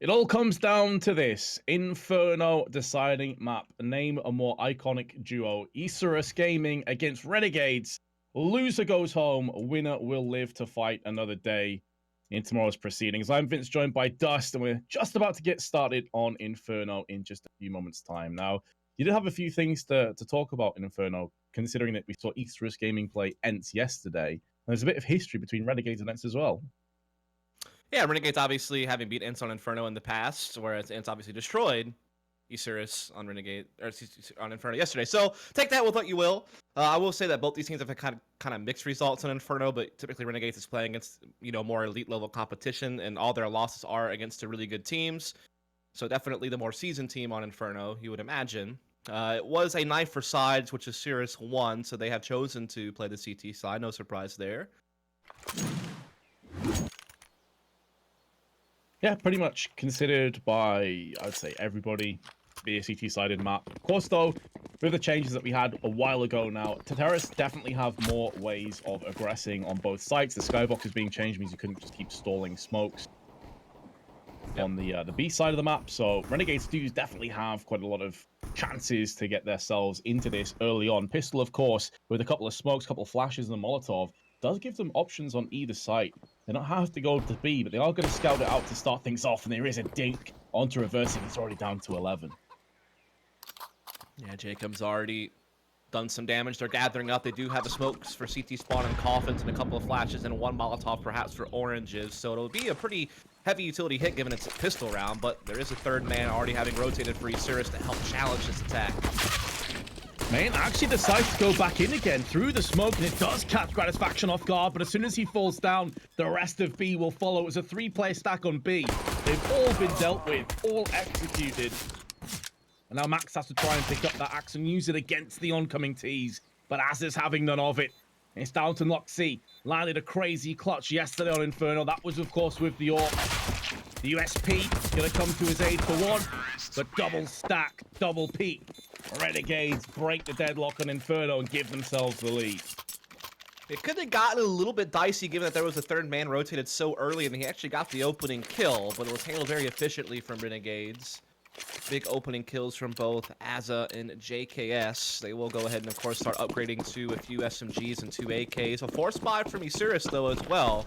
It all comes down to this. Inferno deciding map. Name a more iconic duo. Isurus Gaming against Renegades. Loser goes home. Winner will live to fight another day in tomorrow's proceedings. I'm Vince, joined by Dust, and we're just about to get started on Inferno in just a few moments' time. Now, you did have a few things to talk about in Inferno, considering that we saw Isurus Gaming play Ents yesterday. There's a bit of history between Renegades and Ents as well. Yeah, Renegades obviously having beat Ents on Inferno in the past, whereas Ents obviously destroyed Isurus on on Inferno yesterday. So take that with what you will. I will say that both these teams have had kind of mixed results on Inferno, but typically Renegades is playing against more elite level competition, and all their losses are against the really good teams. So definitely the more seasoned team on Inferno, you would imagine. It was a knife for sides, which Isurus won, so they have chosen to play the CT side. No surprise there. Yeah, pretty much considered by, I'd say, everybody to be a CT-sided map. Of course, though, with the changes that we had a while ago now, terrorists definitely have more ways of aggressing on both sides. The skybox is being changed, means you couldn't just keep stalling smokes on the B side of the map. So Renegades do definitely have quite a lot of chances to get themselves into this early on. Pistol, of course, with a couple of smokes, couple of flashes, and a Molotov, does give them options on either side. They don't have to go to B, but they are going to scout it out to start things off, and there is a dink onto reversing. He's already down to 11. Yeah, Jacob's already done some damage. They're gathering up. They do have the smokes for CT spawn and coffins and a couple of flashes and one Molotov perhaps for oranges. So it'll be a pretty heavy utility hit given it's a pistol round, but there is a third man already having rotated for Isurus to help challenge this attack. Main actually decides to go back in again through the smoke, and it does catch Gratisfaction off guard, but as soon as he falls down, the rest of B will follow. It's a 3-player stack on B. They've all been dealt with, all executed. And now Max has to try and pick up that axe and use it against the oncoming T's, but Az's having none of it. It's down to Noxy. Landed a crazy clutch yesterday on Inferno. That was, of course, with the AWP. The USP going to come to his aid for one, but double stack, double peak. Renegades break the deadlock on Inferno and give themselves the lead. It could have gotten a little bit dicey given that there was a third man rotated so early and he actually got the opening kill, but it was handled very efficiently from Renegades. Big opening kills from both Aza and JKS. They will go ahead and, of course, start upgrading to a few SMGs and 2 AKs. A 4-spot from Isurus, though, as well.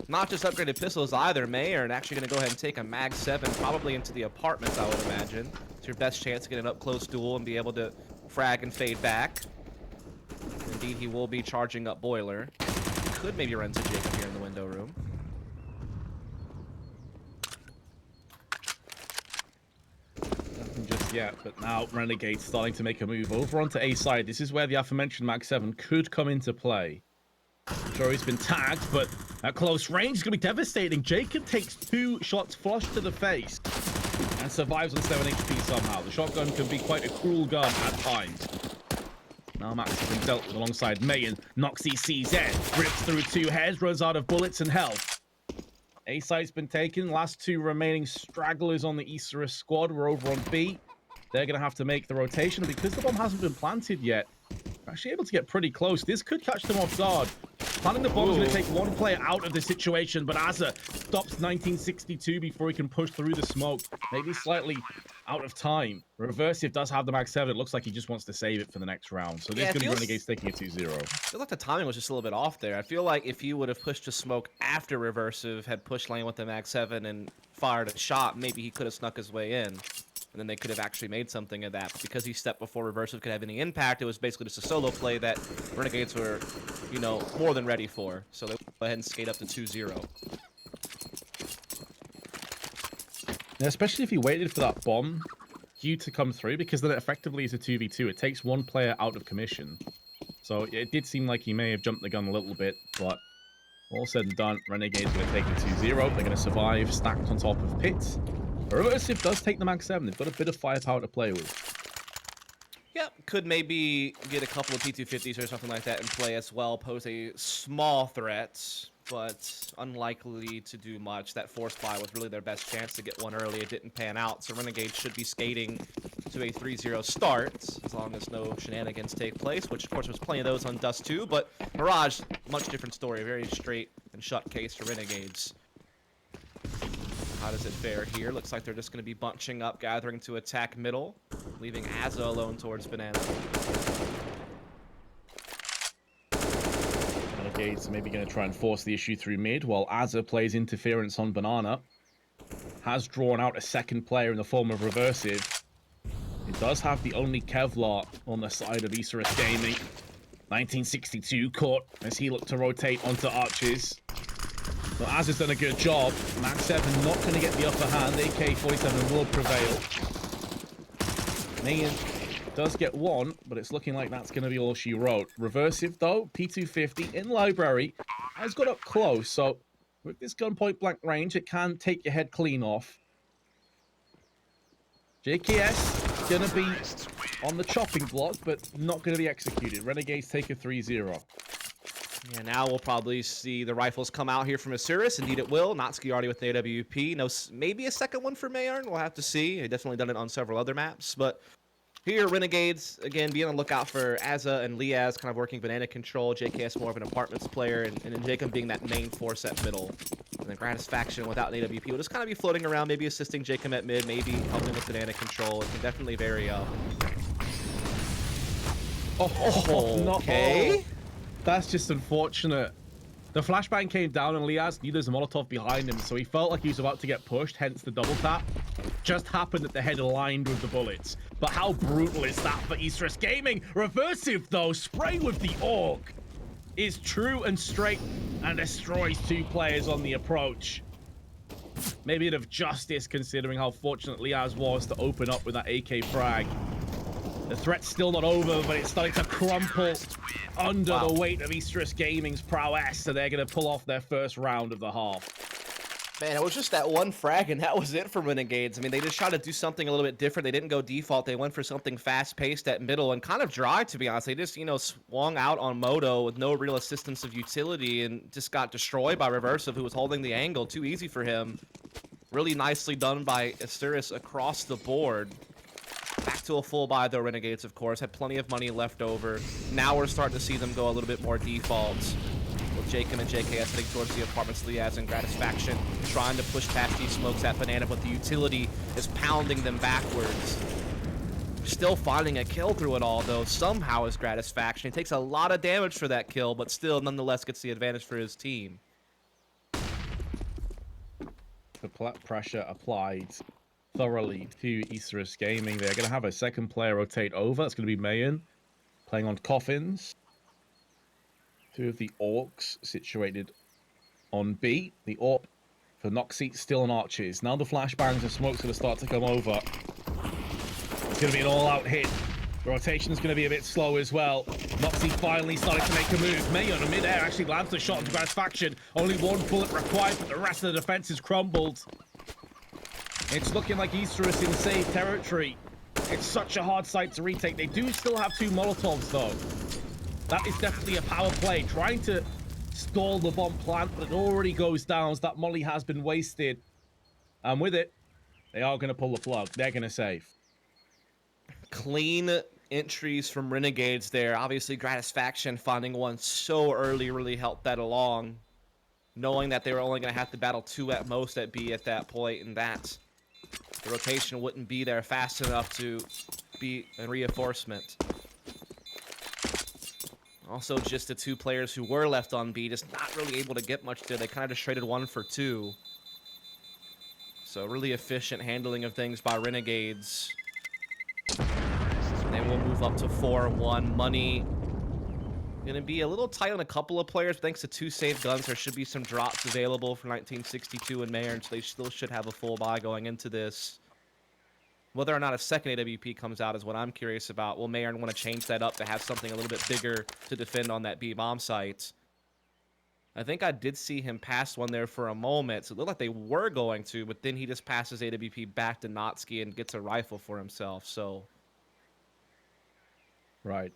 Not just upgraded pistols either. May are actually going to go ahead and take a Mag 7, probably into the apartments, I would imagine. It's your best chance to get an up-close duel and be able to frag and fade back. Indeed, he will be charging up Boiler. He could maybe run to Jacob here in the window room. Just yet, but now Renegades starting to make a move over onto A side. This is where the aforementioned Mag 7 could come into play. Joey's been tagged, but at close range is going to be devastating. Jacob takes 2 shots flush to the face and survives on 7 HP somehow. The shotgun can be quite a cruel gun at times. Now Max has been dealt with alongside Mayan. Noxy CZ rips through 2 heads, runs out of bullets and health. A side's been taken. Last 2 remaining stragglers on the Isurus squad were over on B. They're going to have to make the rotation. Because the bomb hasn't been planted yet, they're actually able to get pretty close. This could catch them off guard. Planting the bomb is going to take one player out of the situation, but Aza stops 1962 before he can push through the smoke. Maybe slightly out of time. Reversive does have the Mag 7. It looks like he just wants to save it for the next round. So this is going to be Renegades taking a 2-0. I feel like the timing was just a little bit off there. I feel like if you would have pushed to smoke after Reversive had pushed lane with the Mag 7 and fired a shot, maybe he could have snuck his way in. And then they could have actually made something of that. But because he stepped before Reversive could have any impact, it was basically just a solo play that Renegades were, more than ready for. So they go ahead and skate up to 2-0. Yeah, especially if he waited for that bomb queue to come through, because then it effectively is a 2v2. It takes one player out of commission. So it did seem like he may have jumped the gun a little bit, but all said and done, Renegades are going to take the 2-0. They're going to survive stacked on top of pits. Reversive does take the Mag 7. They've got a bit of firepower to play with. Yep, could maybe get a couple of P250s or something like that in play as well. Pose a small threat, but unlikely to do much. That 4-spot was really their best chance to get one early. It didn't pan out, so Renegades should be skating to a 3-0 start, as long as no shenanigans take place, which of course was plenty of those on Dust 2, but Mirage, much different story. Very straight and shut case for Renegades. how does it fare here? Looks like they're just going to be bunching up, gathering to attack middle, leaving Azza alone towards Banana. Renegades maybe going to try and force the issue through mid, while Azza plays interference on Banana. Has drawn out a second player in the form of Reversive. It does have the only Kevlar on the side of Isurus Gaming. 1962 caught as he looked to rotate onto Arches. But Azza's done a good job. Max 7 not going to get the upper hand. AK-47 will prevail. Mayan does get one, but it's looking like that's going to be all she wrote. Reversive, though, P250 in library, has got up close. So with this gun point blank range, it can take your head clean off. JKS going to be on the chopping block, but not going to be executed. Renegades take a 3-0. Yeah, now we'll probably see the rifles come out here from Isurus. Indeed it will. Natsuki already with the AWP. No, maybe a second one for Mayarn. We'll have to see. He definitely done it on several other maps. But here, Renegades, again, be on the lookout for Azza and Liaz kind of working banana control. JKS more of an apartments player. And then Jacob being that main force at middle. And then Gratisfaction without an AWP will just kind of be floating around, maybe assisting Jacob at mid, maybe helping with banana control. It can definitely vary up. Oh, no. Okay. That's just unfortunate. The flashbang came down and Liaz knew there's a Molotov behind him, so he felt like he was about to get pushed, hence the double tap. Just happened that the head aligned with the bullets. But how brutal is that for Isurus Gaming? Reversive, though, spraying with the AUG is true and straight and destroys two players on the approach. Maybe a bit of justice considering how fortunate Liaz was to open up with that AK frag. The threat's still not over, but it's starting to crumple under the weight of Isurus Gaming's prowess, so they're going to pull off their first round of the half. Man, it was just that one frag, and that was it for Renegades. I mean, they just tried to do something a little bit different. They didn't go default. They went for something fast-paced at middle and kind of dry, to be honest. They just, swung out on Moto with no real assistance of utility and just got destroyed by Reversive, who was holding the angle. Too easy for him. Really nicely done by Isurus across the board. Back to a full buy, though, Renegades, of course. Had plenty of money left over. Now we're starting to see them go a little bit more defaults. With Jacob and JKS heading towards the apartments, Liaz and Gratisfaction trying to push past these smokes at Banana, but the utility is pounding them backwards. Still finding a kill through it all, though, somehow is Gratisfaction. He takes a lot of damage for that kill, but still, nonetheless, gets the advantage for his team. The pressure applied thoroughly to Isurus Gaming. They're going to have a second player rotate over. It's going to be Mayan playing on coffins. Two of the Orcs situated on B. The AWP for Noxy still on Arches. Now the flashbangs and smoke's going to start to come over. It's going to be an all-out hit. The rotation is going to be a bit slow as well. Noxy finally starting to make a move. Mayan in midair actually lands a shot into Gratisfaction. Only one bullet required, but the rest of the defense is crumbled. It's looking like Isurus in safe territory. It's such a hard site to retake. They do still have two Molotovs, though. That is definitely a power play. Trying to stall the bomb plant, but it already goes down. So that molly has been wasted. And with it, they are going to pull the plug. They're going to save. Clean entries from Renegades there. Obviously, Gratisfaction finding one so early really helped that along. Knowing that they were only going to have to battle two at most at B at that point, and that the rotation wouldn't be there fast enough to be a reinforcement. Also, just the two players who were left on B, just not really able to get much there. They kind of just traded 1 for 2. So really efficient handling of things by Renegades. And then we'll move up to 4-1. Money gonna be a little tight on a couple of players. Thanks to 2 safe guns, there should be some drops available for 1962 and Mayarn, so they still should have a full buy going into this. Whether or not a second AWP comes out is what I'm curious about. Will Mayarn want to change that up to have something a little bit bigger to defend on that B bomb site? I think I did see him pass one there for a moment, so it looked like they were going to, but then he just passes AWP back to Natsuki and gets a rifle for himself, so... Right.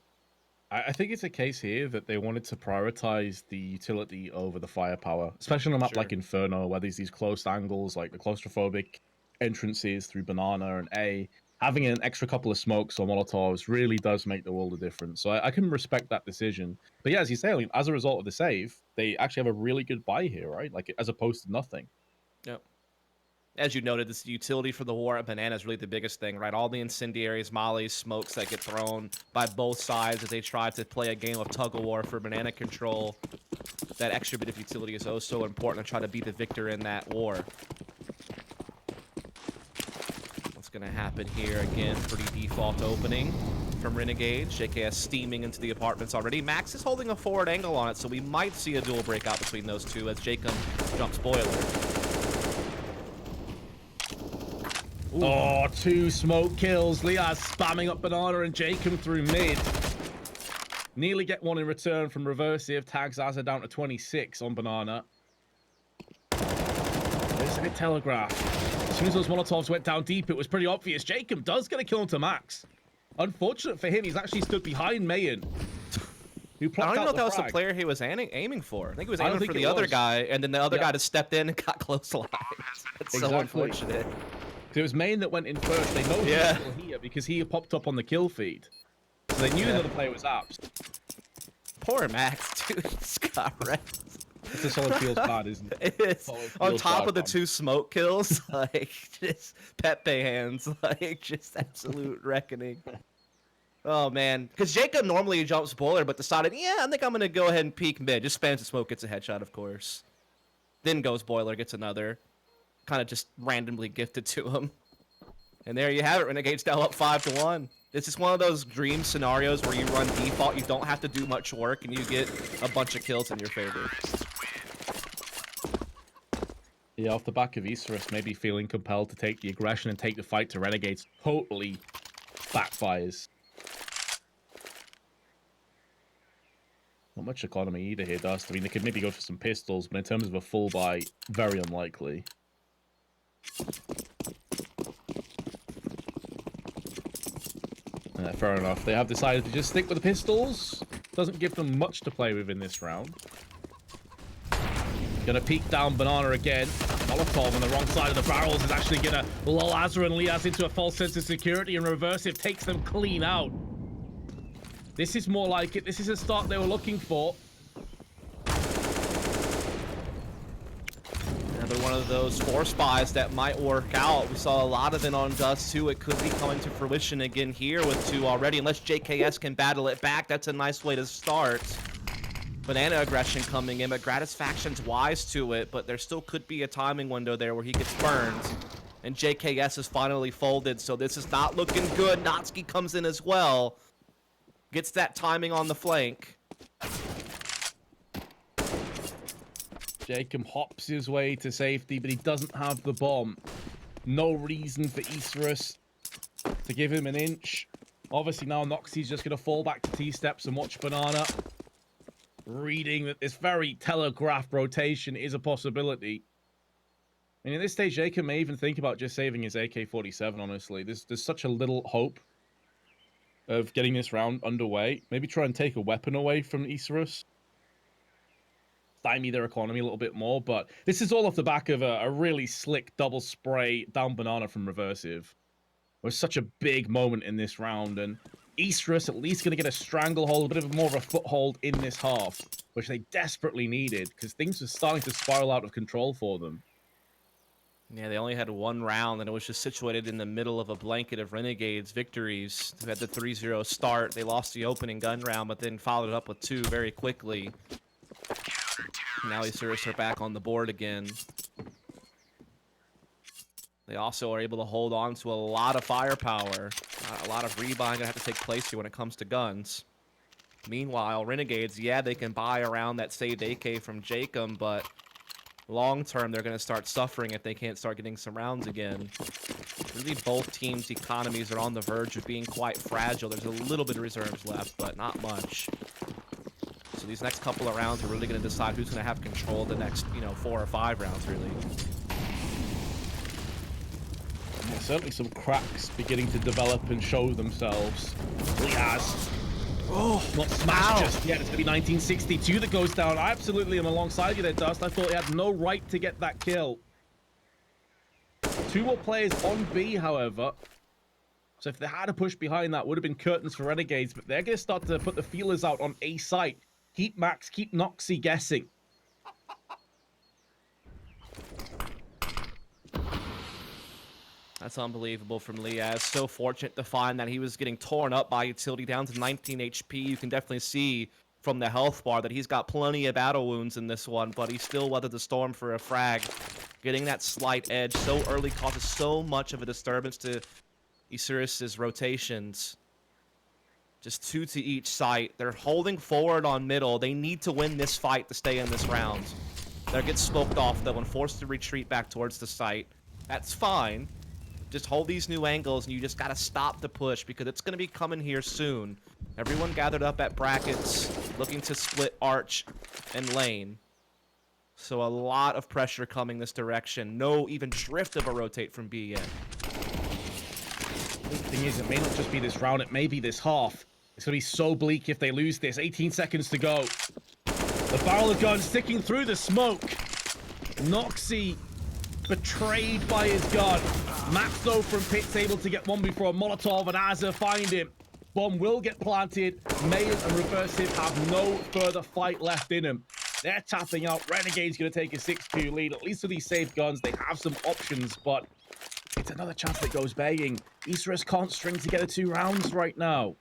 I think it's a case here that they wanted to prioritize the utility over the firepower, especially on a map like Inferno, where there's these close angles, like the claustrophobic entrances through Banana and A. Having an extra couple of smokes or Molotovs really does make the world of difference. So I can respect that decision. But yeah, as you say, I mean, as a result of the save, they actually have a really good buy here, right? Like, as opposed to nothing. Yep. as you noted, this utility for the war at Banana is really the biggest thing, right? All the incendiaries, mollies, smokes that get thrown by both sides as they try to play a game of tug-of-war for Banana control. That extra bit of utility is oh so important to try to be the victor in that war. What's going to happen here? Again, pretty default opening from Renegades. JKS steaming into the apartments already. Max is holding a forward angle on it, so we might see a duel breakout between those two as Jacob jumps Boiler. Ooh. Oh, 2 smoke kills. Liaz spamming up Banana and Jacob through mid. Nearly get one in return from Reversive. Tags Azza down to 26 on Banana. There's a telegraph. As soon as those Molotovs went down deep, it was pretty obvious. Jacob does get a kill onto Max. Unfortunate for him, he's actually stood behind Mayan. I don't even know if that was the player he was aiming for. I think he was aiming for the other guy, and then the other guy just stepped in and got close line. That's so unfortunate. It was Mayan that went in first. They know he was still here because he popped up on the kill feed. So they knew the other player was Apps. Poor Max, dude. He's got wrecked. It's a solid feels bad, isn't it? It is. On top of the 2 smoke kills, like, just Pepe hands, like, just absolute reckoning. Oh, man. Because Jacob normally jumps Boiler, but decided, yeah, I think I'm going to go ahead and peek mid. Just spams the smoke, gets a headshot, of course. Then goes Boiler, gets another. Kind of just randomly gifted to him. And there you have it. Renegades now up 5-1. This is one of those dream scenarios where you run default, you don't have to do much work, and you get a bunch of kills in your favor. Yeah, off the back of Isurus maybe feeling compelled to take the aggression and take the fight to Renegades totally backfires. Not much economy either here, Dust. I mean, they could maybe go for some pistols, but in terms of a full buy, very unlikely. Fair enough. They have decided to just stick with the pistols. Doesn't give them much to play with in this round. Gonna peek down Banana again. Molotov on the wrong side of the barrels is actually gonna lull Azra and Liaz into a false sense of security, and Reversive takes them clean out. This is more like it. This is a start they were looking for. Another one of those force buys that might work out. We saw a lot of it on Dust too. It could be coming to fruition again here with 2 already. Unless JKS can battle it back, that's a nice way to start. Banana aggression coming in, but Gratisfaction's wise to it, but there still could be a timing window there where he gets burned. And JKS is finally folded, so this is not looking good. Natsuki comes in as well. Gets that timing on the flank. Jacob hops his way to safety, but he doesn't have the bomb. No reason for Isurus to give him an inch. Obviously now Noxie's just going to fall back to T-steps and watch Banana. Reading that this very telegraphed rotation is a possibility. And at this stage, Jacob may even think about just saving his AK-47, honestly. There's such a little hope of getting this round underway. Maybe try and take a weapon away from Isurus. Stymie their economy a little bit more, but this is all off the back of a really slick double spray down Banana from Reversive. It was such a big moment in this round, and Isurus at least going to get a stranglehold, a bit of more of a foothold in this half, which they desperately needed, because things were starting to spiral out of control for them. Yeah, they only had 1 round, and it was just situated in the middle of a blanket of Renegades victories. Who had the 3-0 start. They lost the opening gun round, but then followed it up with 2 very quickly. Now Isurus are back on the board again. They also are able to hold on to a lot of firepower. A lot of rebuying gonna have to take place here when it comes to guns. Meanwhile, Renegades, yeah, they can buy around that saved AK from Jacob, but long term, they're gonna start suffering if they can't start getting some rounds again. Really, both teams' economies are on the verge of being quite fragile. There's a little bit of reserves left, but not much. So these next couple of rounds are really going to decide who's going to have control of the next, 4 or 5 rounds, really. Yeah, certainly some cracks beginning to develop and show themselves. Liaz. Oh, not smashed just yet. It's going to be 1962 that goes down. I absolutely am alongside you there, Dust. I thought he had no right to get that kill. 2 more players on B, however. So if they had a push behind that, would have been curtains for Renegades, but they're going to start to put the feelers out on A site. Keep Max, keep Noxie guessing. That's unbelievable from Liaz. So fortunate to find that he was getting torn up by utility down to 19 HP. You can definitely see from the health bar that he's got plenty of battle wounds in this one, but he still weathered the storm for a frag. Getting that slight edge so early causes so much of a disturbance to Isurus' rotations. Just 2 to each site. They're holding forward on middle. They need to win this fight to stay in this round. They'll get smoked off though and forced to retreat back towards the site. That's fine. Just hold these new angles and you just gotta stop the push because it's gonna be coming here soon. Everyone gathered up at brackets looking to split arch and lane. So a lot of pressure coming this direction. No even drift of a rotate from B yet. The thing is, it may not just be this round, it may be this half. It's going to be so bleak if they lose this. 18 seconds to go. The barrel of gun sticking through the smoke. Noxy betrayed by his gun. Max, though, from Pit's able to get one before Molotov and Azza find him. Bomb will get planted. Mail and Reversive have no further fight left in them. They're tapping out. Renegade's going to take a 6-2 lead. At least with these safe guns, they have some options, but it's another chance that goes begging. Isurus can't string together 2 rounds right now.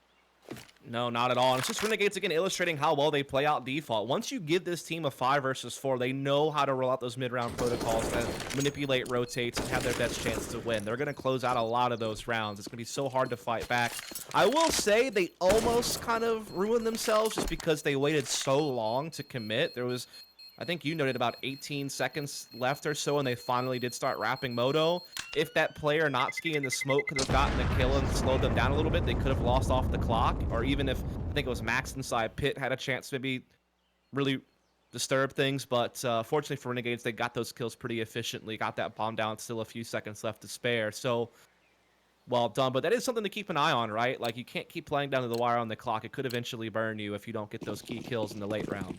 No, not at all. And it's just Renegades again illustrating how well they play out default. Once you give this team a 5 versus 4, they know how to roll out those mid-round protocols that manipulate rotates and have their best chance to win. They're going to close out a lot of those rounds. It's going to be so hard to fight back. I will say they almost kind of ruined themselves just because they waited so long to commit. There was, I think you noted, about 18 seconds left or so, and they finally did start wrapping Moto. If that player Notsky in the smoke could have gotten a kill and slowed them down a little bit, they could have lost off the clock. Or even if, I think it was Max inside Pit had a chance to maybe really disturb things. But fortunately for Renegades, they got those kills pretty efficiently, got that bomb down, still a few seconds left to spare. So, well done. But that is something to keep an eye on, right? Like, you can't keep playing down to the wire on the clock. It could eventually burn you if you don't get those key kills in the late round.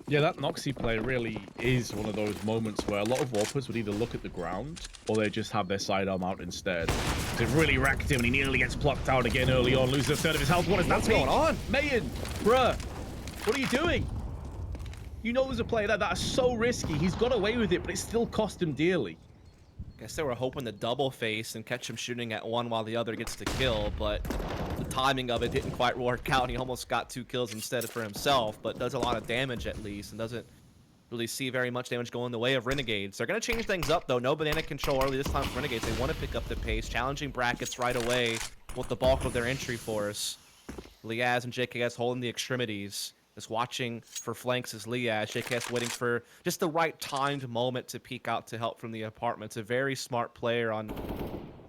Yeah, that Noxy play really is one of those moments where a lot of Warpers would either look at the ground or they just have their sidearm out instead. It really wrecked him and he nearly gets plucked out again early on, loses a third of his health. What is that going on? Mayan, bruh, what are you doing? You know there's a play that is so risky. He's got away with it, but it still cost him dearly. Guess they were hoping to double face and catch him shooting at one while the other gets the kill, but the timing of it didn't quite work out. He almost got 2 kills instead for himself, but does a lot of damage at least and doesn't really see very much damage going the way of Renegades. They're going to change things up, though. No banana control early this time for Renegades. They want to pick up the pace, challenging brackets right away with the bulk of their entry force. Liaz and JKS holding the extremities. Just watching for flanks as Liaz. JKS waiting for just the right timed moment to peek out to help from the apartment. It's a very smart player on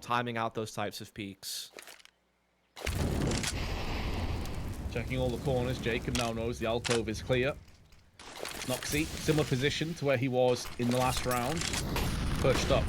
timing out those types of peaks. Checking all the corners. Jacob now knows the alcove is clear. Noxy, similar position to where he was in the last round. Perched up.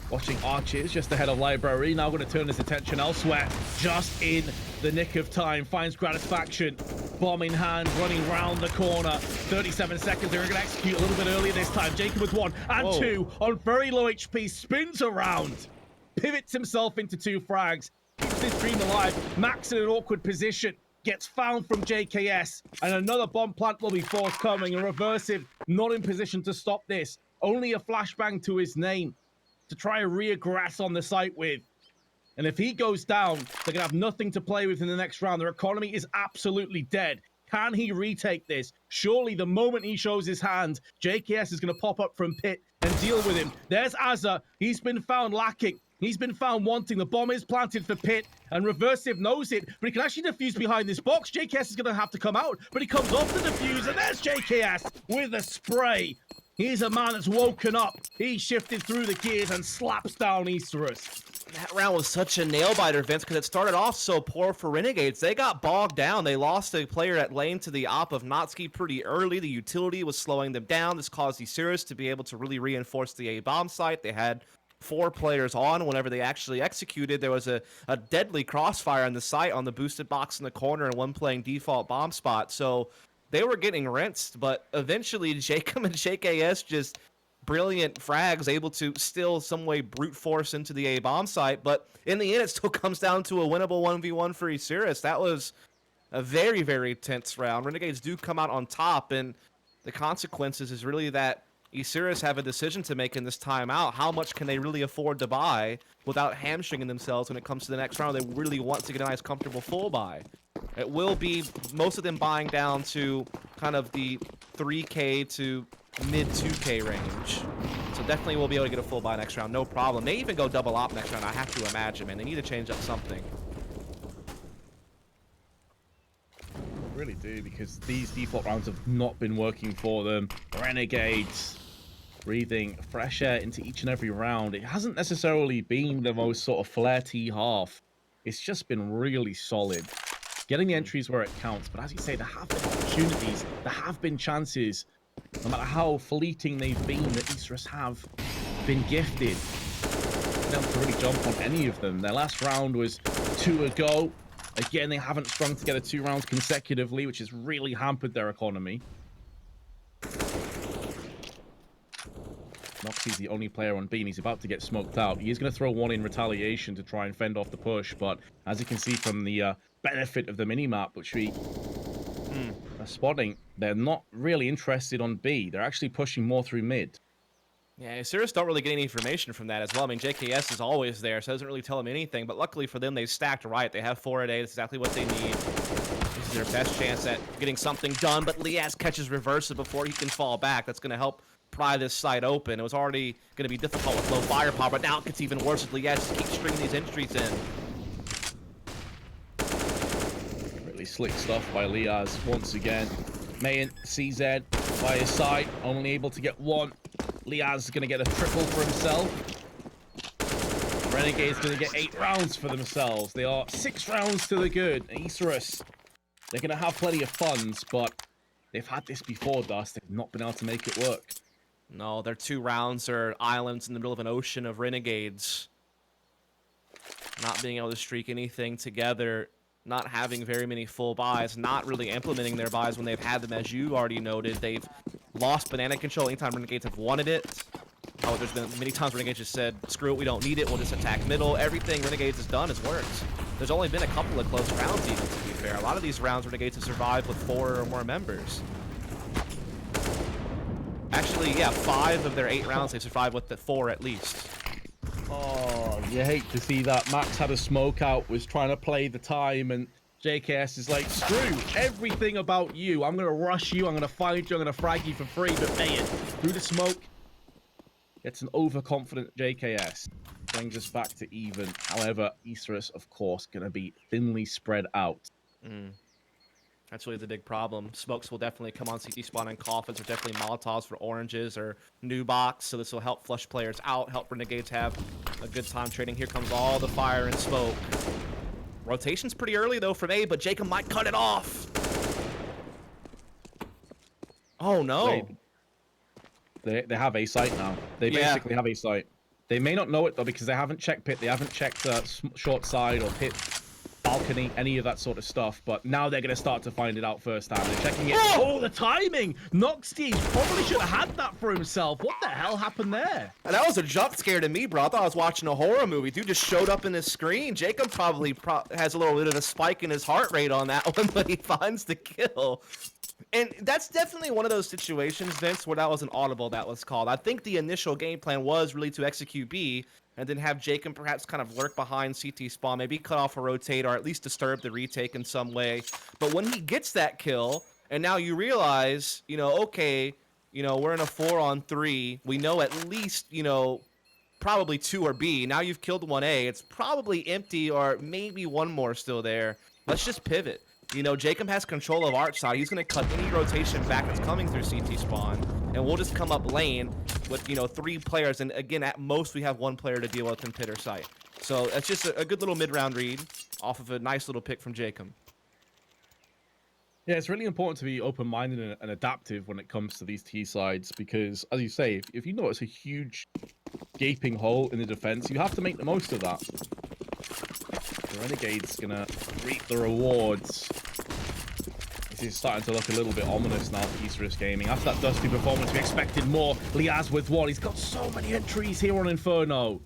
Watching Arches just ahead of Library. Now going to turn his attention elsewhere. Just in the nick of time. Finds Gratisfaction. Bomb in hand. Running round the corner. 37 seconds. They're going to execute a little bit earlier this time. Jacob with 1 and 2 on very low HP. Spins around. Pivots himself into 2 frags. Keeps his dream alive. Max in an awkward position. Gets found from JKS. And another bomb plant will be forthcoming. And Reversive not in position to stop this. Only a flashbang to his name to try and reaggress on the site with. And if he goes down, they're going to have nothing to play with in the next round. Their economy is absolutely dead. Can he retake this? Surely the moment he shows his hand, JKS is going to pop up from Pit and deal with him. There's Azza. He's been found lacking. He's been found wanting. The bomb is planted for Pit, and Reversive knows it, but he can actually defuse behind this box. JKS is going to have to come out, but he comes off the defuse, and there's JKS with a spray. He's a man that's woken up. He shifted through the gears and slaps down Isurus. That round was such a nail-biter, Vince, because it started off so poor for Renegades. They got bogged down. They lost a player at lane to the op of Notsky pretty early. The utility was slowing them down. This caused Isurus to be able to really reinforce the A-bomb site. They had 4 players on whenever they actually executed. There was a deadly crossfire on the site on the boosted box in the corner and one playing default bomb spot. So they were getting rinsed, but eventually Jacob and JKS just brilliant frags able to still some way brute force into the A-bomb site. But in the end, it still comes down to a winnable 1v1 for Isurus. That was a very, very tense round. Renegades do come out on top, and the consequences is really that Isurus have a decision to make in this timeout. How much can they really afford to buy without hamstringing themselves when it comes to the next round? They really want to get a nice, comfortable full buy. It will be most of them buying down to kind of the 3K to mid 2K range. So definitely we'll be able to get a full buy next round, no problem. They even go double op next round, I have to imagine, man. They need to change up something. Really do, because these default rounds have not been working for them. Renegades breathing fresh air into each and every round. It hasn't necessarily been the most sort of flirty half. It's just been really solid. Getting the entries where it counts, but as you say, there have been opportunities, there have been chances, no matter how fleeting they've been, that Isurus have been gifted. They don't really jump on any of them. Their last round was 2 ago. Again, they haven't strung together 2 rounds consecutively, which has really hampered their economy. Noxie's the only player on B, and he's about to get smoked out. He is going to throw one in retaliation to try and fend off the push, but as you can see from the benefit of the minimap, which we are spotting, they're not really interested on B. They're actually pushing more through mid. Yeah, Isurus don't really get any information from that as well. I mean, JKS is always there, so it doesn't really tell them anything. But luckily for them, they stacked right. They have 4 a day. That's exactly what they need. This is their best chance at getting something done. But Liaz catches reverses before he can fall back. That's going to help pry this site open. It was already going to be difficult with low firepower, but now it gets even worse with Liaz just keeps stringing these entries in. Really slick stuff by Liaz once again. Mayan, CZ by his side, only able to get 1. Liaz is going to get a triple for himself. Renegade's going to get 8 rounds for themselves. They are 6 rounds to the good. Isurus, they're going to have plenty of funds, but they've had this before, Dust. They've not been able to make it work. No, their 2 rounds are islands in the middle of an ocean of Renegades. Not being able to streak anything together. Not having very many full buys, not really implementing their buys when they've had them, as you already noted. They've lost banana control anytime Renegades have wanted it. Oh, there's been many times Renegades just said, screw it, we don't need it, we'll just attack middle. Everything Renegades has done has worked. There's only been a couple of close rounds even, to be fair. A lot of these rounds Renegades have survived with 4 or more members. Actually, yeah, 5 of their 8 rounds they've survived with the 4 at least. Oh, you hate to see that. Max had a smoke out, was trying to play the time, and JKS is like, screw everything about you. I'm going to rush you, I'm going to find you, I'm going to frag you for free, but man, through the smoke, gets an overconfident JKS. Brings us back to even. However, Isurus, of course, going to be thinly spread out. That's really the big problem. Smokes will definitely come on CT spawn and coffins, or definitely Molotovs for oranges or new box. So this will help flush players out, help Renegades have a good time trading. Here comes all the fire and smoke. Rotation's pretty early though from A, but Jacob might cut it off. Oh no. They have A site now. They basically have A site. They may not know it though because they haven't checked pit. They haven't checked short side or pit. Balcony, any of that sort of stuff, but now they're going to start to find it out firsthand. They're checking it. Oh, the timing! Noxty probably should have had that for himself. What the hell happened there? And that was a jump scare to me, bro. I thought I was watching a horror movie. Dude just showed up in his screen. Jacob probably has a little bit of a spike in his heart rate on that one, but he finds the kill. And that's definitely one of those situations, Vince, where that was an audible that was called. I think the initial game plan was really to execute B, and then have Jacob perhaps kind of lurk behind CT spawn, maybe cut off a rotate, or at least disturb the retake in some way. But when he gets that kill, and now you realize, you know, okay, you know, we're in a 4-on-3. We know at least, you know, probably 2 are B. Now you've killed 1A. It's probably empty, or maybe 1 more still there. Let's just pivot. You know, Jacob has control of Arch side. He's going to cut any rotation back that's coming through CT spawn, and we'll just come up lane with, you know, 3 players. And again, at most, we have 1 player to deal with in pit or site. So that's just a good little mid-round read off of a nice little pick from Jacob. Yeah, it's really important to be open-minded and adaptive when it comes to these T sides because, as you say, if you notice a huge gaping hole in the defense, you have to make the most of that. The Renegade's gonna reap the rewards. This is starting to look a little bit ominous now for Isurus Gaming. After that Dusty performance, we expected more. Liaz with 1. He's got so many entries here on Inferno.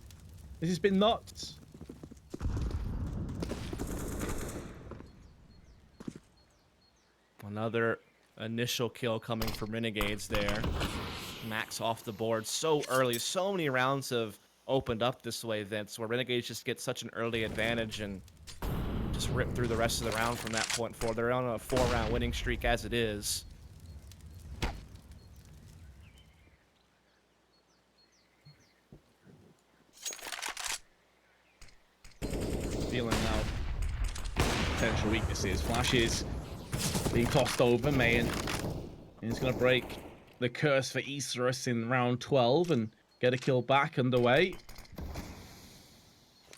This has been nuts. Another initial kill coming from Renegades there. Max off the board so early. So many rounds have opened up this way, Vince, where Renegades just get such an early advantage and just rip through the rest of the round from that point forward. They're on a 4-round winning streak as it is. Feeling now potential weaknesses. Flashes being tossed over. Mayan is going to break the curse for Isurus in round 12 and get a kill back underway.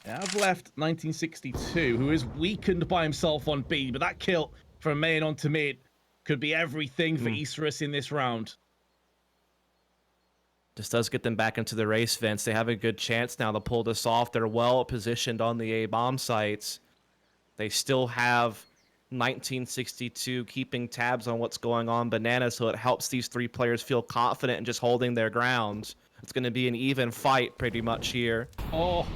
I've left 1962, who is weakened by himself on B, but that kill from Mayan onto mid could be everything for Isurus in this round. This does get them back into the race, Vince. They have a good chance now to pull this off. They're well positioned on the A bomb sites. They still have 1962 keeping tabs on what's going on bananas, so it helps these three players feel confident in just holding their ground. It's going to be an even fight pretty much here. Oh.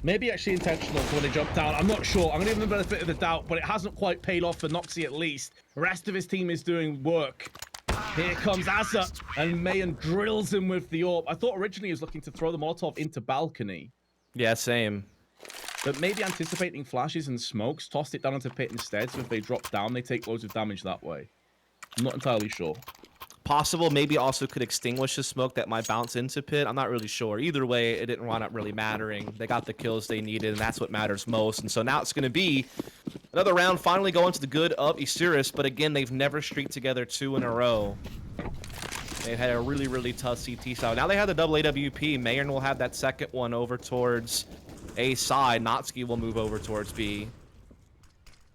Maybe actually intentional when they jump down. I'm not sure. I'm going to give them the benefit of the doubt, but it hasn't quite paid off for Noxy at least. The rest of his team is doing work. Here comes Asa, and Mayan drills him with the AWP. I thought originally he was looking to throw the Molotov into balcony. Yeah, same. But maybe anticipating flashes and smokes, tossed it down into pit instead, so if they drop down, they take loads of damage that way. I'm not entirely sure. Possible, maybe also could extinguish the smoke that might bounce into pit. I'm not really sure. Either way, it didn't wind up really mattering. They got the kills they needed, and that's what matters most. And so now it's going to be another round finally going to the good of Isurus, but again, they've never streaked together 2 in a row. They've had a really, really tough CT side. Now they have the double AWP. Mayan will have that second one over towards A side. Notsky will move over towards B.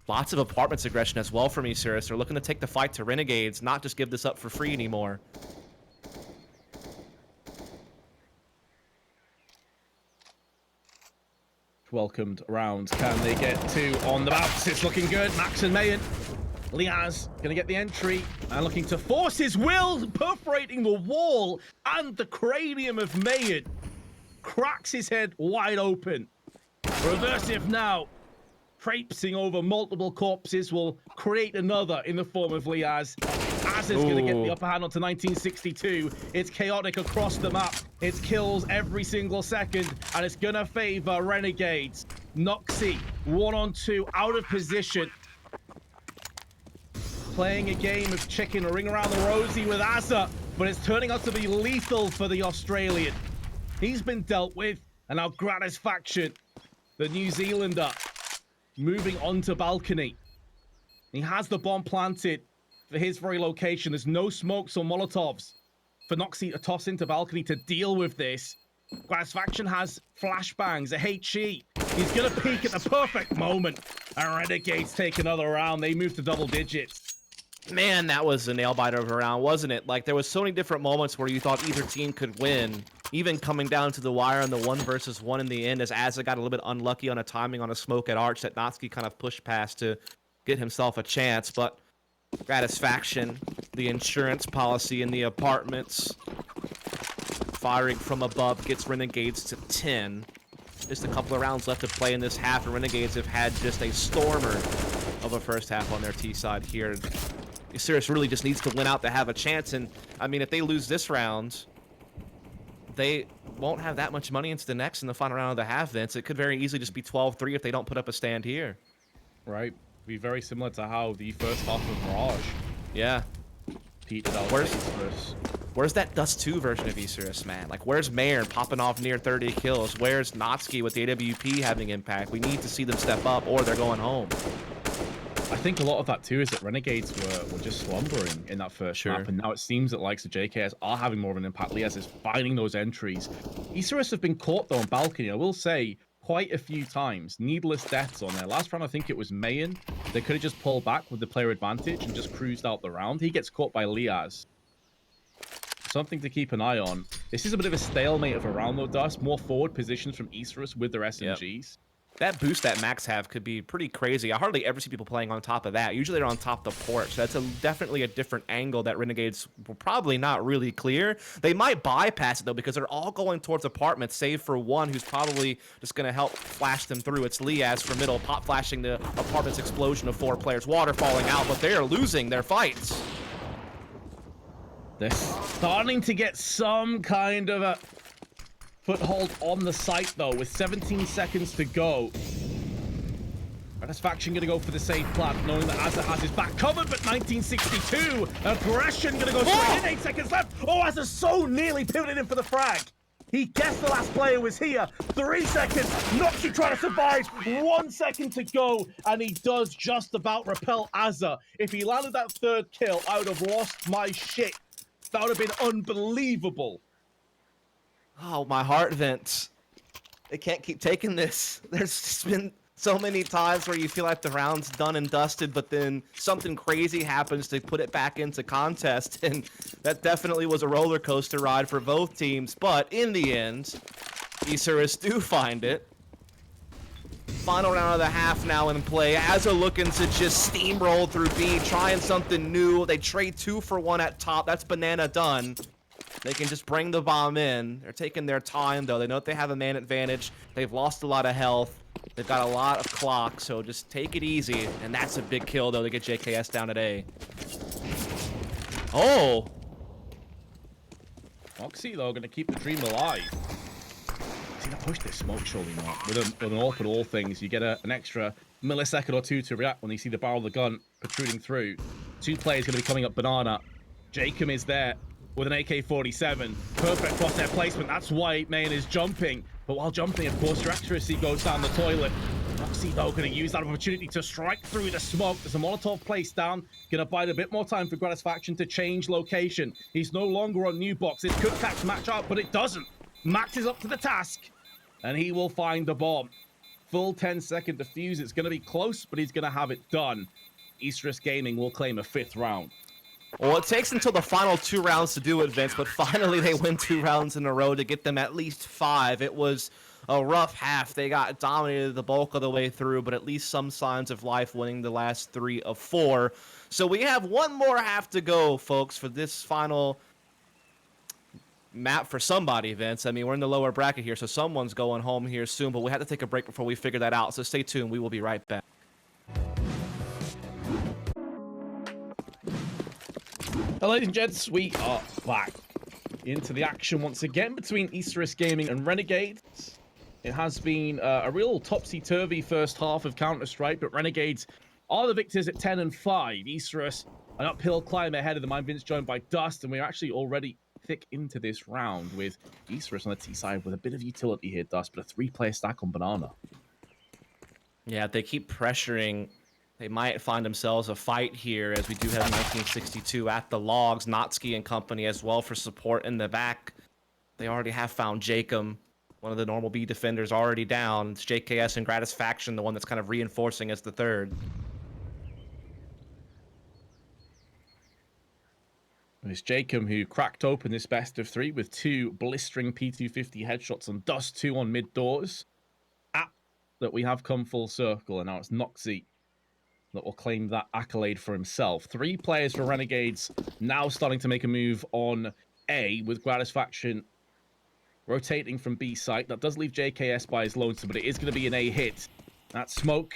Lots of apartments aggression as well from Isurus. They're looking to take the fight to Renegades, not just give this up for free anymore. Welcomed round. Can they get 2 on the bounce? It's looking good. Max and Mayan. Liaz gonna get the entry and looking to force his will, perforating the wall and the cranium of Mayan. Cracks his head wide open. Reversive now. Traipsing over multiple corpses will create another in the form of Liaz. Az is going to get the upper hand onto 1962. It's chaotic across the map. It's kills every single second, and it's going to favor Renegades. Noxy, 1-on-2, out of position. Playing a game of chicken, a ring around the rosy with Asa, but it's turning out to be lethal for the Australian. He's been dealt with, and now Gratisfaction, the New Zealander, moving onto balcony. He has the bomb planted for his very location. There's no smokes or Molotovs for Noxy to toss into balcony to deal with this. Gratisfaction has flashbangs, a HE. He's gonna peek at the perfect moment. And Renegades take another round. They move to double digits. Man, that was a nail-biter of a round, wasn't it? Like, there was so many different moments where you thought either team could win, even coming down to the wire on the 1 versus 1 in the end, as Asa got a little bit unlucky on a timing on a smoke at Arch that Notsky kind of pushed past to get himself a chance. But Gratisfaction, the insurance policy in the apartments, firing from above gets Renegades to 10. Just a couple of rounds left to play in this half, and Renegades have had just a stormer of a first half on their T side here. Isurus really just needs to win out to have a chance, and I mean, if they lose this round, they won't have that much money into the next in the final round of the half, Vince. It could very easily just be 12-3 if they don't put up a stand here. Right. Be very similar to how the first half of Mirage. Yeah. Petered out. Where's that Dust 2 version of Isurus, man? Like, where's Mayer popping off near 30 kills? Where's Notsky with the AWP having impact? We need to see them step up, or they're going home. I think a lot of that too is that Renegades were just slumbering in that first map, and now it seems that likes of JKS are having more of an impact. Liaz is finding those entries. Isurus have been caught though on balcony, I will say, quite a few times. Needless deaths on there. Last round I think it was Mayan. They could have just pulled back with the player advantage and just cruised out the round. He gets caught by Liaz. Something to keep an eye on. This is a bit of a stalemate of a round though, Dust. More forward positions from Isurus with their SMGs. Yep. That boost that Max have could be pretty crazy. I hardly ever see people playing on top of that. Usually they're on top of the porch. That's definitely a different angle that Renegades will probably not really clear. They might bypass it, though, because they're all going towards apartments, save for one who's probably just going to help flash them through. It's Liaz from middle, pop flashing the apartments explosion of 4 players. Water falling out, but they are losing their fights. They're starting to get some kind of a foothold on the site, though, with 17 seconds to go. Satisfaction gonna go for the safe plan, knowing that Azza has his back covered, but 1962, aggression gonna go straight in, 8 seconds left. Oh, Azza so nearly pivoted in for the frag. He guessed the last player was here. 3 seconds, Noxy trying to survive, 1 second to go, and he does just about repel Azza. If he landed that third kill, I would have lost my shit. That would have been unbelievable. Oh, my heart, Vince. They can't keep taking this. There's just been so many times where you feel like the round's done and dusted, but then something crazy happens to put it back into contest, and that definitely was a roller coaster ride for both teams. But in the end, Isurus do find it. Final round of the half now in play. Azza looking to just steamroll through B, trying something new. They trade 2 for 1 at top. That's banana done. They can just bring the bomb in. They're taking their time, though. They know that they have a man advantage. They've lost a lot of health. They've got a lot of clock, so just take it easy. And that's a big kill, though, to get JKS down at A. Oh! Noxy, though, going to keep the dream alive. See, that push this smoke, surely not. With an AWP and all things, you get an extra millisecond or 2 to react when you see the barrel of the gun protruding through. 2 players going to be coming up banana. Jacob is there with an AK-47. Perfect crosshair placement. That's why Main is jumping. But while jumping, of course, your accuracy goes down the toilet. Noxy, though, going to use that opportunity to strike through the smoke. There's a Molotov placed down. Going to bide a bit more time for Gratisfaction to change location. He's no longer on new box. It could catch Max out, but it doesn't. Max is up to the task, and he will find the bomb. Full 10-second defuse. It's going to be close, but he's going to have it done. Isurus Gaming will claim a 5th round. Well, it takes until the final 2 rounds to do it, Vince, but finally they win 2 rounds in a row to get them at least 5. It was a rough half. They got dominated the bulk of the way through, but at least some signs of life, winning the last 3 of 4. So we have 1 more half to go, folks, for this final map for somebody, Vince. I mean, we're in the lower bracket here, so someone's going home here soon, but we have to take a break before we figure that out. So stay tuned. We will be right back. Ladies and gents, we are back into the action once again between Isurus Gaming and Renegades. It has been a real topsy-turvy first half of Counter-Strike, but Renegades are the victors at 10 and 5. Isurus, an uphill climb ahead of them. I'm Vince, joined by Dust, and we're actually already thick into this round with Isurus on the T side with a bit of utility here, Dust, but a 3-player stack on banana. Yeah, they keep pressuring. They might find themselves a fight here, as we do have 1962 at the logs. Notsky and company as well for support in the back. They already have found Jacob, one of the normal B defenders, already down. It's JKS and Gratisfaction, the one that's kind of reinforcing as the third. It's Jacob who cracked open this best of 3 with 2 blistering P250 headshots on Dust, 2 on mid doors. That we have come full circle, and now it's Noxy that will claim that accolade for himself. 3 players for Renegades now starting to make a move on A, with Gratisfaction rotating from B site. That does leave JKS by his lonesome, but it is going to be an A hit. That smoke,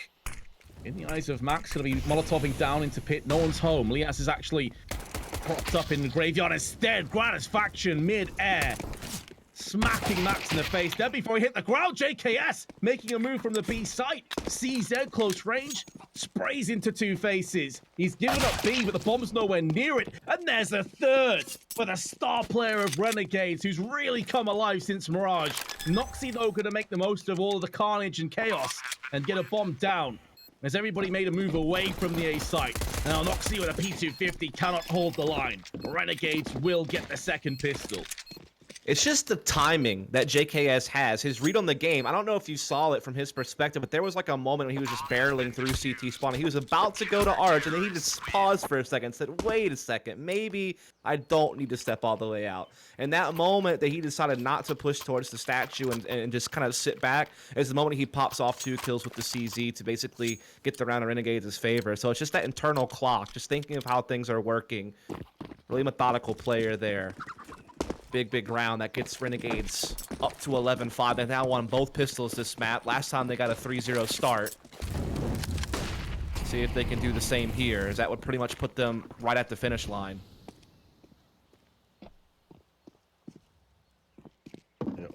in the eyes of Max, going to be molotoving down into pit. No one's home. Lias is actually propped up in the graveyard. Instead, Gratisfaction mid-air, smacking Max in the face. Then before he hit the ground, JKS making a move from the B site. CZ close range, sprays into 2 faces. He's given up B, but the bomb's nowhere near it. And there's a third for the star player of Renegades, who's really come alive since Mirage. Noxy, though, going to make the most of all of the carnage and chaos and get a bomb down, as everybody made a move away from the A site. Now Noxy with a P250 cannot hold the line. Renegades will get the second pistol. It's just the timing that JKS has. His read on the game, I don't know if you saw it from his perspective, but there was like a moment when he was just barreling through CT spawn. He was about to go to Arch, and then he just paused for a second and said, wait a second, maybe I don't need to step all the way out. And that moment that he decided not to push towards the statue and just kind of sit back is the moment he pops off 2 kills with the CZ to basically get the round of Renegades' favor. So it's just that internal clock, just thinking of how things are working. Really methodical player there. Big round that gets Renegades up to 11-5. They've now won both pistols this map. Last time they got a 3-0 start. See if they can do the same here, as that would pretty much put them right at the finish line.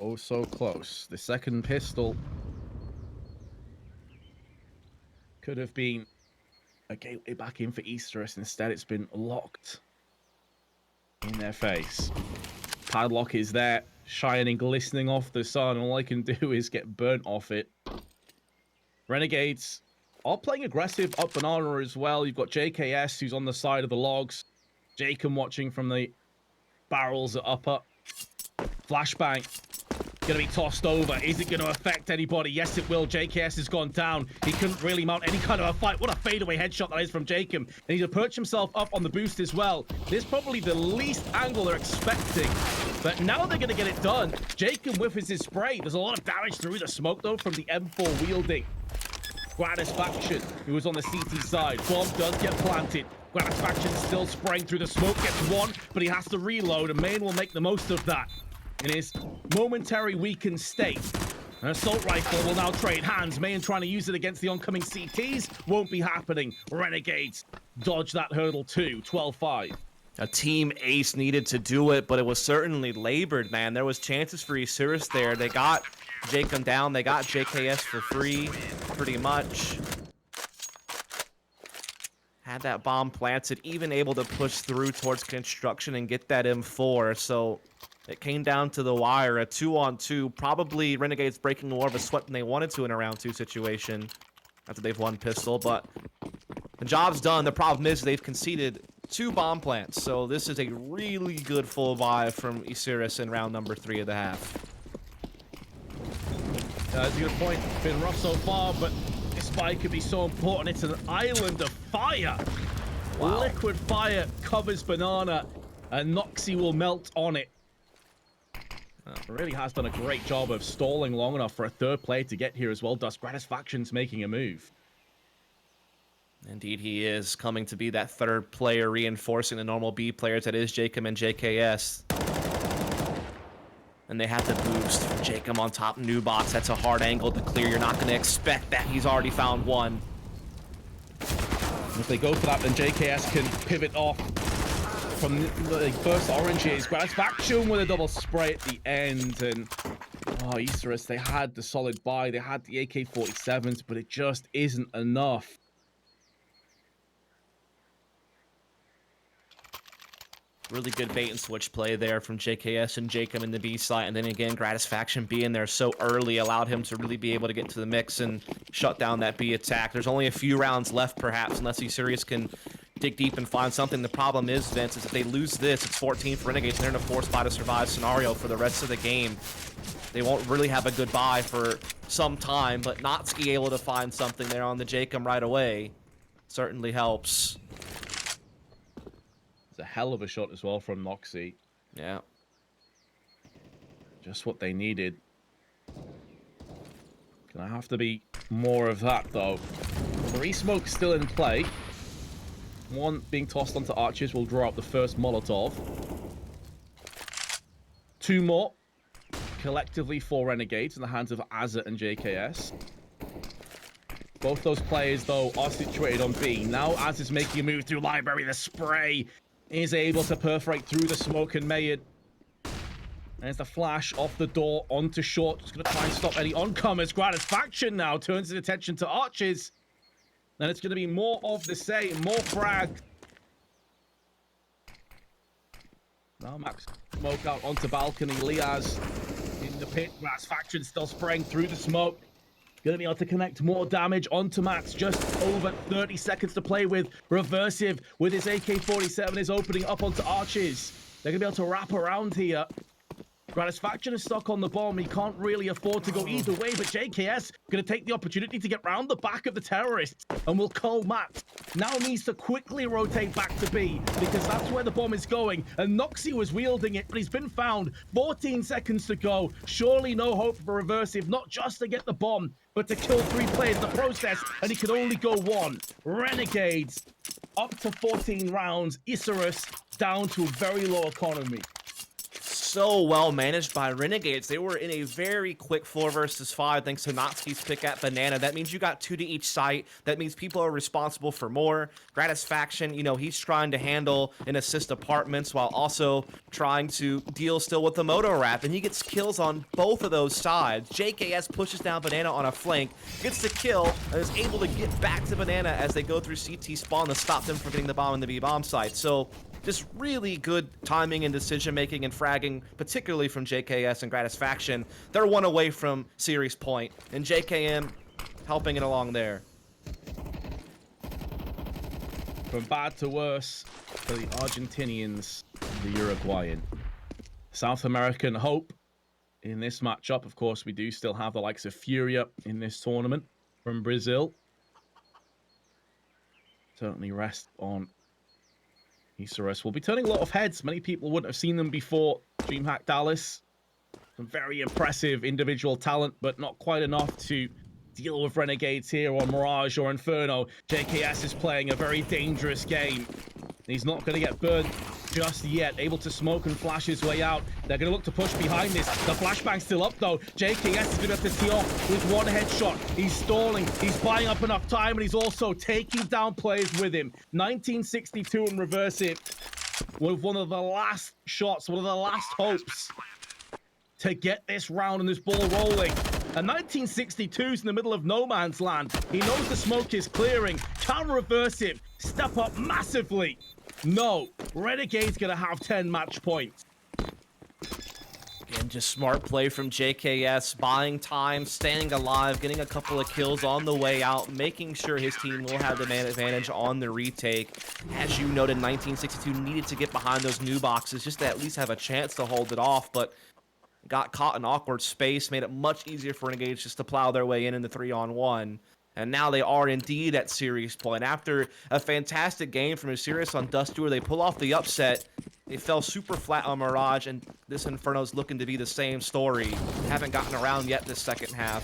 oh so close. The second pistol could have been a gateway back in for Isurus. Instead, it's been locked in their face. Padlock is there, shining, glistening off the sun. All I can do is get burnt off it. Renegades are playing aggressive up banana as well. You've got JKS, who's on the side of the logs. Jacob watching from the barrels at upper. Flashbang. Going to be tossed over. Is it going to affect anybody? Yes, it will. JKS has gone down. He couldn't really mount any kind of a fight. What a fadeaway headshot that is from Jacob. And he's perched himself up on the boost as well. This is probably the least angle they're expecting. But now they're going to get it done. Jacob whiffs his spray. There's a lot of damage through the smoke, though, from the M4 wielding Gratisfaction, who was on the CT side. Bomb does get planted. Gratisfaction still spraying through the smoke. Gets one, but he has to reload. And Main will make the most of that. In his momentary weakened state. An assault rifle will now trade hands. Mayan trying to use it against the oncoming CTs. Won't be happening. Renegades dodge that hurdle too. 12-5. A team ace needed to do it, but it was certainly labored, man. There was chances for Isurus there. They got Jacob down. They got JKS for free, pretty much. Had that bomb planted, even able to push through towards construction and get that M4. So it came down to the wire, a 2-on-2. Probably Renegades breaking more of a sweat than they wanted to in a round 2 situation after they've won pistol, but the job's done. The problem is they've conceded 2 bomb plants, so this is a really good full buy from Isurus in round number 3 of the half. That's a good point. Been rough so far, but this fight could be so important. It's an island of fire. Wow. Liquid fire covers banana, and Noxy will melt on it. Really has done a great job of stalling long enough for a third player to get here as well. Dust Gratisfaction's making a move. Indeed, he is coming to be that third player, reinforcing the normal B players that is Jacob and JKS. And they have to boost for Jacob on top. New box, that's a hard angle to clear. You're not going to expect that. He's already found one. If they go for that, then JKS can pivot off from the first oranges. Gratisfaction with a double spray at the end. And oh, Isurus, they had the solid buy. They had the AK-47s, but it just isn't enough. Really good bait and switch play there from JKS and Jacob in the B site. And then again, Gratisfaction being there so early allowed him to really be able to get into the mix and shut down that B attack. There's only a few rounds left, perhaps, unless Isurus can dig deep and find something. The problem is, Vince, is if they lose this, it's 14 for Renegades, and they're in a forced buy to survive scenario for the rest of the game. They won't really have a good buy for some time, but Notsky able to find something there on the Jacob right away certainly helps. It's a hell of a shot as well from Noxy. Yeah. Just what they needed. Gonna have to be more of that, though. 3 smokes still in play. 1 being tossed onto archers will draw up the first Molotov. 2 more. Collectively 4 Renegades in the hands of Azza and JKS. Both those players, though, are situated on B. Now Az is making a move through library. The spray is able to perforate through the smoke, and Mayan. There's the flash off the door onto short. Just going to try and stop any oncomers. Gratisfaction now turns his attention to archers. And it's going to be more of the same, more frag. Now Max smoke out onto balcony. Liaz in the pit. Gratisfaction still spraying through the smoke. Going to be able to connect more damage onto Max. Just over 30 seconds to play with. Reversive with his AK-47 is opening up onto archers. They're going to be able to wrap around here. Gratisfaction is stuck on the bomb. He can't really afford to go either way, but JKS going to take the opportunity to get round the back of the terrorists and will call Matt. Now needs to quickly rotate back to B because that's where the bomb is going. And Noxy was wielding it, but he's been found. 14 seconds to go. Surely no hope for reversive, not just to get the bomb, but to kill 3 players in the process, and he could only go 1. Renegades up to 14 rounds. Isurus down to a very low economy. so well managed by Renegades. They were in a very quick 4 versus 5 thanks to Natsuki's pick at Banana. That means you got 2 to each site. That means people are responsible for more. Gratisfaction, you know, he's trying to handle and assist apartments while also trying to deal still with the moto wrap, and he gets kills on both of those sides. JKS pushes down Banana on a flank, gets the kill, and is able to get back to Banana as they go through CT spawn to stop them from getting the bomb in the B bomb site. So just really good timing and decision making and fragging, particularly from JKS and Gratisfaction. They're 1 away from series point, and JKM helping it along there. From bad to worse for the Argentinians, the Uruguayan. South American hope in this matchup. Of course, we do still have the likes of Furia in this tournament from Brazil. Certainly rest on Isurus. Will be turning a lot of heads. Many people wouldn't have seen them before. DreamHack Dallas. Some very impressive individual talent, but not quite enough to deal with Renegades here or Mirage or Inferno. JKS is playing a very dangerous game. He's not going to get burned just yet. Able to smoke and flash his way out. They're going to look to push behind this. The flashbang's still up, though. JKS is going to have to tee off with 1 headshot. He's stalling. He's buying up enough time, and he's also taking down players with him. 1962 and reverse it with one of the last shots, one of the last hopes to get this round and this ball rolling. And 1962's in the middle of no man's land. He knows the smoke is clearing. Can reverse it. Step up massively. No. Renegade's going to have 10 match points. Again, just smart play from JKS, buying time, staying alive, getting a couple of kills on the way out, making sure his team will have the man advantage on the retake. As you noted, 1962 needed to get behind those new boxes just to at least have a chance to hold it off, but got caught in awkward space, made it much easier for Renegades just to plow their way in the 3-on-1. And now they are indeed at series point. After a fantastic game from Isurus on Dust 2, where they pull off the upset, they fell super flat on Mirage, and this Inferno's looking to be the same story. Haven't gotten around yet this second half.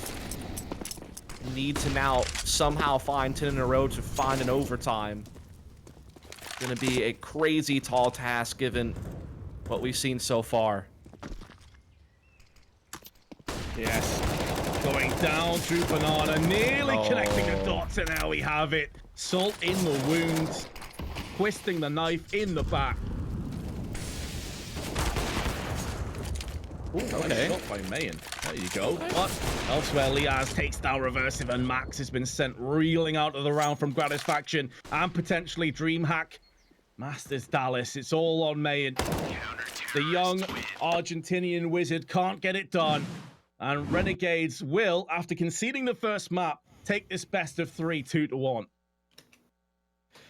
Need to now somehow find 10 in a row to find an overtime. Gonna be a crazy tall task given what we've seen so far. Yes. Going down through Banana, nearly connecting the dots, and now we have it. Salt in the wounds, twisting the knife in the back. Ooh, okay. Nice shot by Mayan. There you go. But elsewhere, Liaz takes down Reversive, and Max has been sent reeling out of the round from Gratisfaction and potentially DreamHack. Masters Dallas, it's all on Mayan. The young Argentinian wizard can't get it done. And Renegades will, after conceding the first map, take this best of 3, 2-1.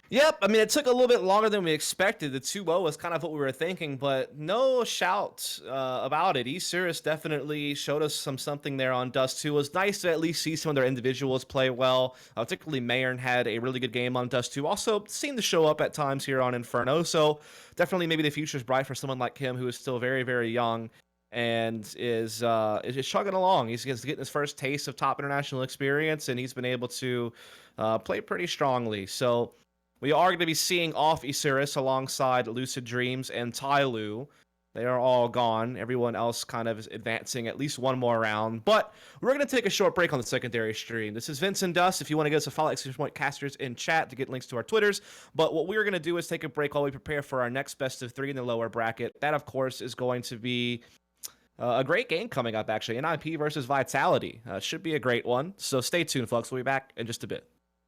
Yep, I mean, it took a little bit longer than we expected. The 2-0 was kind of what we were thinking, but no shout about it. Isurus definitely showed us something there on Dust 2. It was nice to at least see some of their individuals play well. Particularly Mayern had a really good game on Dust 2. Also seemed to show up at times here on Inferno, so definitely maybe the future's bright for someone like him who is still very, very young and is just chugging along. He's getting his first taste of top international experience, and he's been able to play pretty strongly. So we are going to be seeing off Isurus alongside Lucid Dreams and Tyloo. They are all gone. Everyone else kind of is advancing at least one more round. But we're going to take a short break on the secondary stream. This is Vince and Dust. If you want to give us a follow, !casters in chat to get links to our Twitters. But what we're going to do is take a break while we prepare for our next best of 3 in the lower bracket. That, of course, is going to be a great game coming up, actually. NIP versus Vitality. Should be a great one. So stay tuned, folks. We'll be back in just a bit.